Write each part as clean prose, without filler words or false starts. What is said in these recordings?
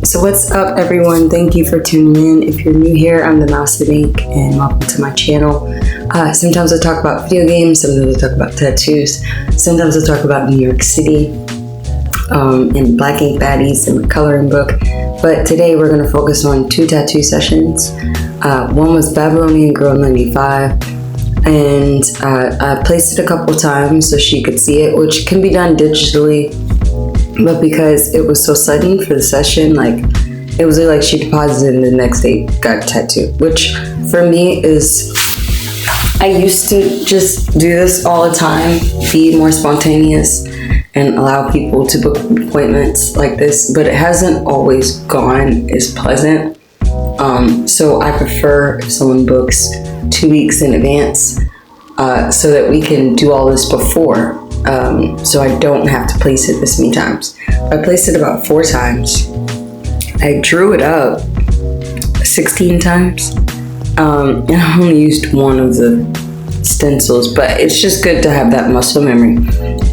So what's up, everyone? Thank you for tuning in. If you're new here, I'm DaMouseOfInk, and welcome to my channel. Sometimes I talk about video games, sometimes I talk about tattoos, sometimes I talk about New York City, and black ink baddies and my coloring book. But today we're going to focus on 2 tattoo sessions. One was Babylonian Girl 95, and I placed it a couple times so she could see it, which can be done digitally. But because it was so sudden for the session, it was like she deposited and the next day got a tattoo, which for me is, I used to just do this all the time, be more spontaneous and allow people to book appointments like this, but it hasn't always gone as pleasant. So I prefer if someone books 2 weeks in advance so that we can do all this before. So I don't have to place it this many times. I placed it about 4 times. I drew it up 16 times. And I only used one of the stencils, but it's just good to have that muscle memory.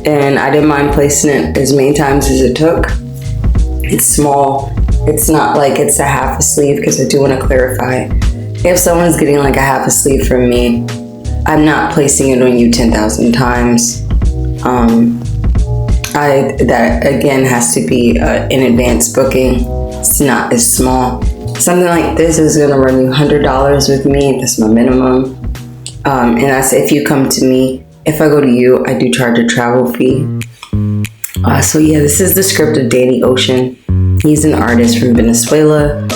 And I didn't mind placing it as many times as it took. It's small. It's not like it's a half a sleeve, because I do want to clarify. If someone's getting like a half a sleeve from me, I'm not placing it on you 10,000 times. That again has to be in advance booking. It's not as small. Something like this is gonna run you $100 with me. That's my minimum. And I say if you come to me, if I go to you, I do charge a travel fee. So yeah, this is the script of Danny Ocean. He's an artist from Venezuela.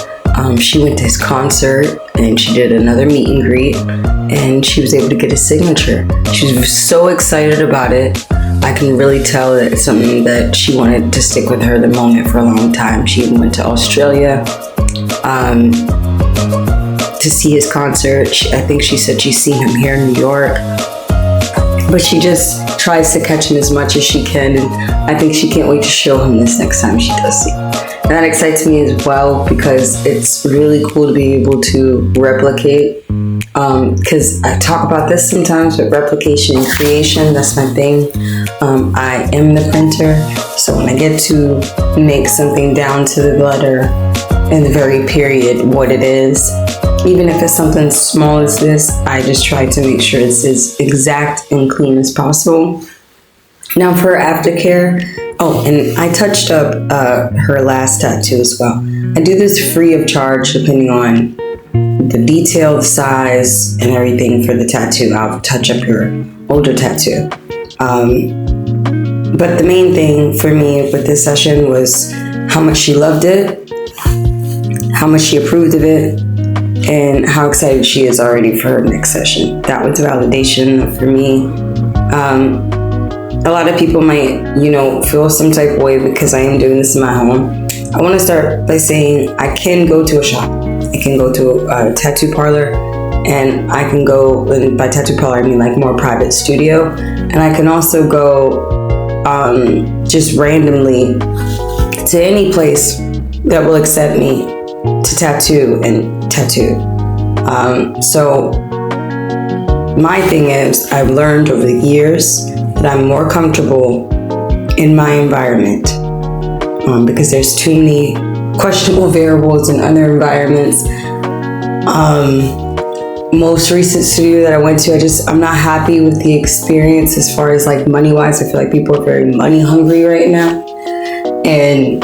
She went to his concert and she did another meet and greet, and she was able to get his signature. She was so excited about it. I can really tell that it's something that she wanted to stick with her the moment for a long time. She even went to Australia to see his concert. I think she said she's seen him here in New York, but she just tries to catch him as much as she can, and I think she can't wait to show him this next time she does see him. And that excites me as well, because it's really cool to be able to replicate. Because I talk about this sometimes, but replication and creation, that's my thing. I am the printer, so when I get to make something down to the letter and the very period what it is, even if it's something small as this, I just try to make sure it's as exact and clean as possible. Now for aftercare, and I touched up her last tattoo as well. I do this free of charge depending on the detail, the size, and everything for the tattoo. I'll touch up your older tattoo. But the main thing for me with this session was how much she loved it, how much she approved of it, and how excited she is already for her next session. That was validation for me. A lot of people might, feel some type of way because I am doing this in my home. I want to start by saying I can go to a shop. I can go to a tattoo parlor, and I can go, and by tattoo parlor I mean like more private studio, and I can also go just randomly to any place that will accept me to tattoo and tattoo. So my thing is, I've learned over the years that I'm more comfortable in my environment because there's too many questionable variables in other environments. Most recent studio that I went to, I'm not happy with the experience as far as like money wise. I feel like people are very money hungry right now, and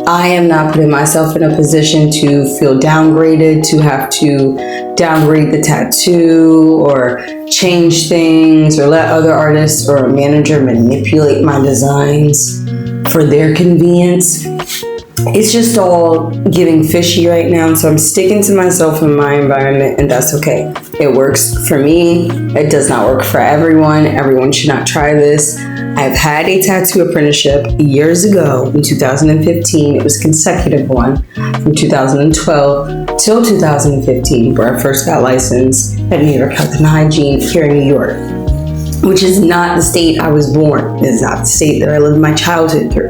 I am not putting myself in a position to feel downgraded, to have to downgrade the tattoo or change things or let other artists or a manager manipulate my designs for their convenience. It's just all getting fishy right now, so I'm sticking to myself in my environment, and that's okay. It works for me. It does not work for everyone. Everyone should not try this. I've had a tattoo apprenticeship years ago in 2015. It was a consecutive one from 2012 till 2015, where I first got licensed at New York Health and Hygiene here in New York, which is not the state I was born. It's not the state that I lived my childhood through.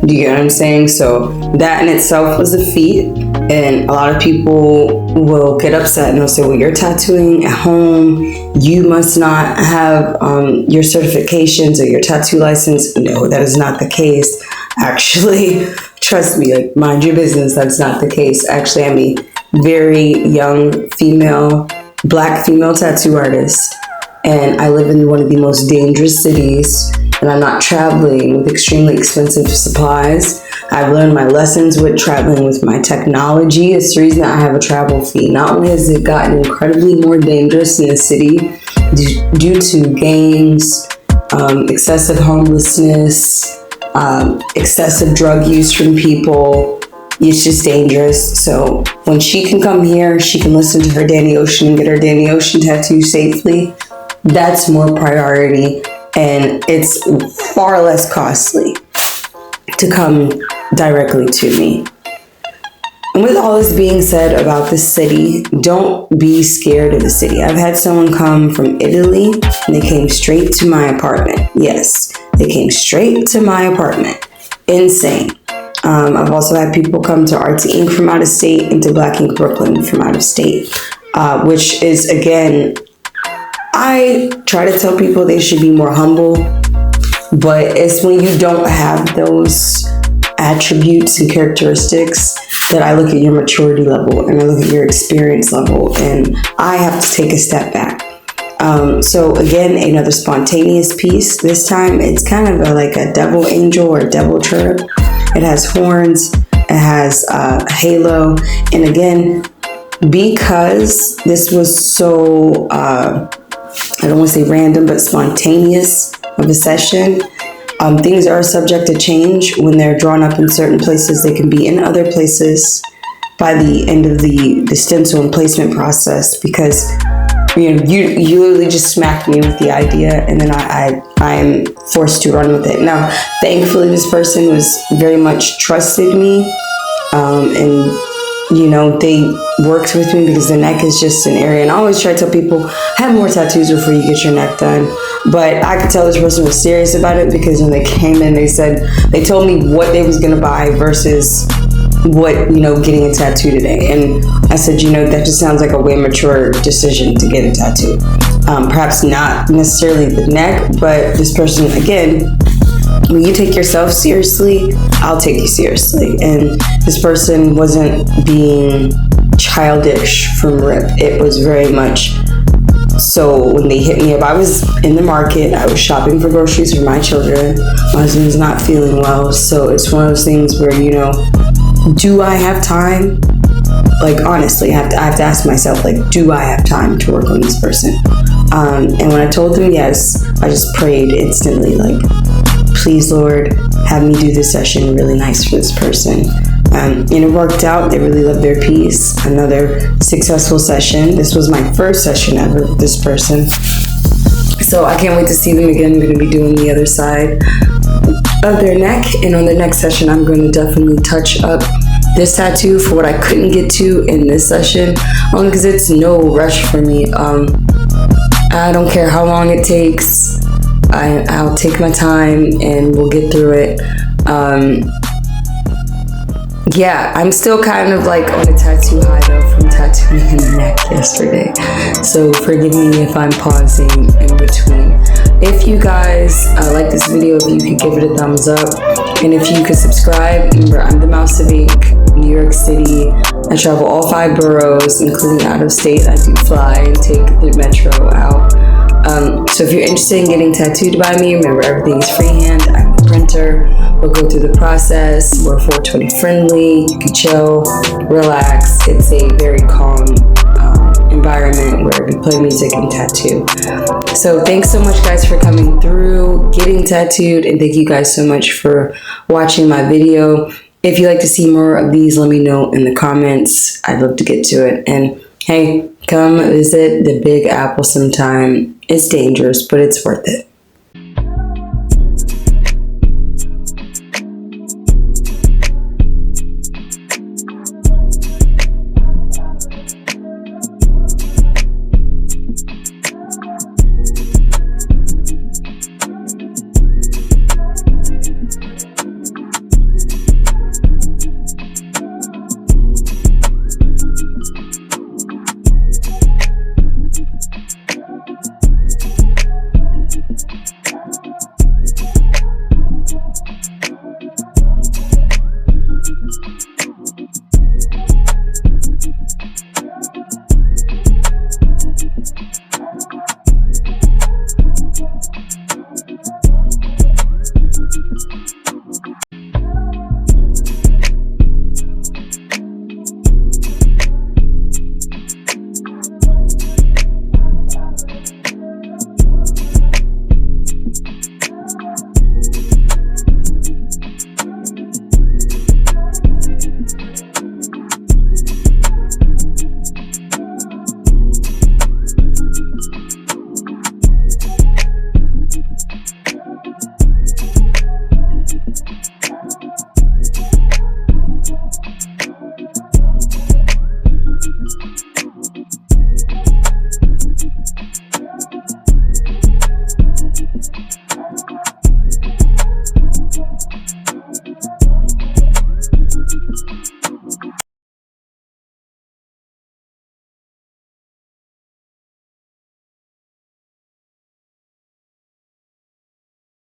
Do you get what I'm saying? So that in itself was a feat, and a lot of people will get upset and they'll say, well, you're tattooing at home, you must not have your certifications or your tattoo license. No, that is not the case. Actually, trust me, like, mind your business. That's not the case. Actually, I'm a very young female, black female tattoo artist, and I live in one of the most dangerous cities, and I'm not traveling with extremely expensive supplies. I've learned my lessons with traveling with my technology. It's the reason that I have a travel fee. Not only has it gotten incredibly more dangerous in the city due to gangs, excessive homelessness, excessive drug use from people, it's just dangerous. So when she can come here, she can listen to her Danny Ocean and get her Danny Ocean tattoo safely. That's more priority, and it's far less costly to come directly to me. And with all this being said about the city, don't be scared of the city. I've had someone come from Italy and they came straight to my apartment. Yes, they came straight to my apartment. Insane. I've also had people come to Arts Inc. from out of state and to Black Ink Brooklyn from out of state, which is, again, I try to tell people they should be more humble, but it's when you don't have those attributes and characteristics that I look at your maturity level and I look at your experience level, and I have to take a step back. So again, another spontaneous piece. This time it's kind of like a devil angel or devil cherub. It has horns, it has a halo, and again, because this was so, I don't want to say random, but spontaneous of a session, things are subject to change. When they're drawn up in certain places, they can be in other places by the end of the stencil and placement process, because you literally just smacked me with the idea, and then I am forced to run with it. Now, thankfully, this person was very much trusted me, and they worked with me, because the neck is just an area. And I always try to tell people, have more tattoos before you get your neck done. But I could tell this person was serious about it, because when they came in, they told me what they was gonna buy versus what, getting a tattoo today. And I said, that just sounds like a way mature decision to get a tattoo. Perhaps not necessarily the neck, but this person, again, when you take yourself seriously, I'll take you seriously. And this person wasn't being childish from rip. It was very much so. When they hit me up, I was in the market, I was shopping for groceries for my children. My husband's not feeling well, so it's one of those things where, do I have time? Like, honestly, I have to ask myself, like, do I have time to work on this person? And when I told them yes, I just prayed instantly, like, please, Lord, have me do this session really nice for this person. And it worked out. They really loved their piece. Another successful session. This was my first session ever with this person. So I can't wait to see them again. I'm going to be doing the other side of their neck. And on the next session, I'm going to definitely touch up this tattoo for what I couldn't get to in this session. Only because it's no rush for me. I don't care how long it takes. I'll take my time and we'll get through it. Yeah, I'm still kind of like on a tattoo high though from tattooing in the neck yesterday. So forgive me if I'm pausing in between. If you guys like this video, if you could give it a thumbs up. And if you could subscribe. Remember, I'm DaMouseOfInk, New York City. I travel all 5 boroughs, including out of state. I do fly and take the metro out. So if you're interested in getting tattooed by me, remember, everything's freehand. I'm the printer. We'll go through the process. We're 420 friendly. You can chill, relax. It's a very calm environment where we play music and tattoo. So thanks so much, guys, for coming through, getting tattooed, and thank you guys so much for watching my video. If you'd like to see more of these, let me know in the comments. I'd love to get to it. And hey, come visit the Big Apple sometime. It's dangerous, but it's worth it.